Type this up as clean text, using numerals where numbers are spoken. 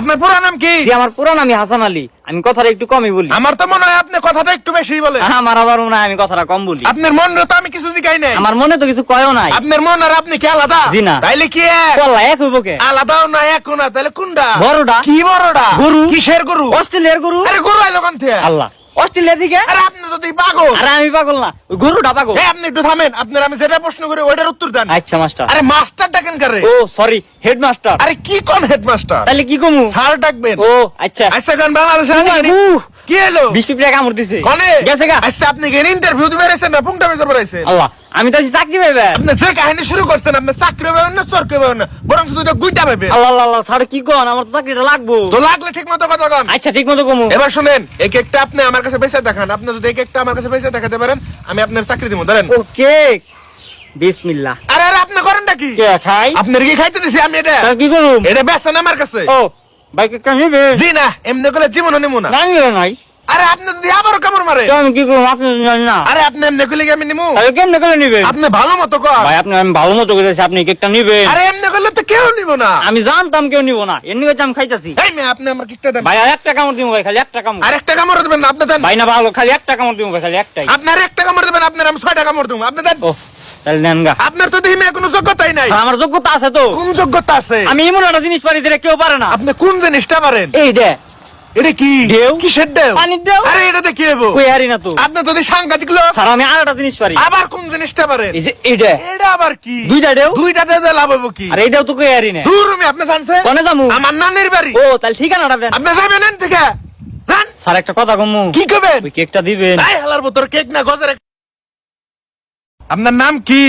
আপনার পুরো নাম কি? জি আমার পুরো নামই হাসান আলী। আমি কথাটা একটু কমই বলি। আমার তো মনে হয় আপনি কথাটা একটু বেশি বলেন। আমার আবার মনে হয় আমি কথাটা কম বলি। আপনার মনে তো আমি কিছু জিগাই নাই। আমার মনে তো কিছু কয়ও নাই। আপনার মন আর আপনি কি আলাদা? জি না। তাইলে কি বললা এক হইব কে? আলাদাও না একও না, তাহলে কোনটা? বড়টা। কি বড়টা? গরু। কিসের গরু? অস্ট্রেলিয়ার গরু। আরে গরু আইলো কোন থেকে? আল্লাহ, অস্ট্রেলিয়া থেকে? আরে আপনি তো তুই পাগল। আরে আমি পাগল না, ওই গরুটা পাগল। আপনি একটু থামেন, আপনার আমি যেটা প্রশ্ন করি ওইটার উত্তর দেন। আচ্ছা মাস্টার। আরে মাস্টার ডাকেন কারে? ও সরি, হেডমাস্টার। আরে কি কোন হেডমাস্টার? তাহলে কি কমু? স্যার ডাকবেন। ও আচ্ছা। আচ্ছা গান বাংলাদেশের কি হলো? 20 পিঁপড়া কামড় দিছে। কোনে? গেছে গা। আচ্ছা আপনি কি ইন্টারভিউ দিতে বেরিয়েছেন না পুংটা বের করে আইছেন? আল্লাহ, আমি তো আছি চাকরি পাইবে। আপনি যে কাহিনী শুরু করছেন, আপনি চাকরি পাবেন না চরকে পাবেন না, বরং শুধু এটা গুইটা পাবেন। আল্লাহ আল্লাহ আল্লাহ, স্যার কি কোন? আমার তো চাকরিটা লাগবো। তো লাগলে ঠিক মতো কথা কন। আচ্ছা ঠিক মতো কমু। এবার শুনেন, এক একটা আপনি আমার কাছে পয়সা দেখান। আপনি যদি এক একটা আমার কাছে পয়সা দেখাতে পারেন, আমি আপনার চাকরি দিব। ধরেন। ওকে, বিসমিল্লাহ। আরে আরে আপনি করেন নাকি? কে খাই? আপনার কি খাইতে দিছি আমি এটা? তা কি করুম? এটা বেচেন আমার কাছে। ও বাইকে কাম নিবে? জি না, এমনি করলে জীবনও নিমু না। না নিবে নাই। আরে আপনি যদি আবারও কামড় মারে। তো আমি কি করুম? আপনি জানেন না। আরে আপনি এমনি করলে কি আমি নিমু? তাহলে কেমনে করে নিবে? আপনি ভালো মতো কর। ভাই আপনি, আমি ভালো মতো করেছি, আপনি কেকটা নিবেন। আরে এমনি করলে তো কেউ নিব না। আমি জানতাম কেউ নিব না, এমনি করে আমি খাইতাছি। এই মেয়ে, আপনি আমার কেকটা দেন। ভাই আর একটা কামড় দিব ভাই, খালি একটা কামড়। আরেকটা কামড় দেবেন না, আপনি দেন। ভাই না ভালো, খালি একটা কামড় দিব ভাই, খালি একটাই। আপনার একটা কামড় দেবেন, আপনার আমি 6টা কামড় দেবো, আপনি দেন। ও তাহলে নেন গা। আপনার তো দেখি মেয়ে কোনো যোগ্যতাই নাই। আর আমার যোগ্যতা আছে তো। কোন যোগ্যতা আছে? আমি এমন একটা জিনিস পারি যেটা কেউ পারে না। আপনি কোন জিনিসটা পারেন? এই দে এটা কি? ঢেউ। কিসের ঢেউ? পানির ঢেউ। আরে এটাতে কি হবো? কই হারি না তো। আপনি যদি সাংঘাতিক লোক। স্যার আমি আর একটা জিনিস পারি। আবার কোন জিনিসটা পারেন? এই যে এইটা। এটা আবার কি? দুইটা ঢেউ। দুইটা ঢেউ দিয়ে লাভ হবো কি? আর এইটাও তো কই হারি না। দূর আমি, আপনি জানছেন? কোনে যামু? আমার নানির বাড়ি। ও তাহলে ঠিকানাটা দেন। আপনি যাবেন এন থেকে? যান। স্যার একটা কথা কমু। কি করবেন? ওই কেকটা দিবেন। তাই হালার ভিতর কেক না গজরে। আপনার নাম কি?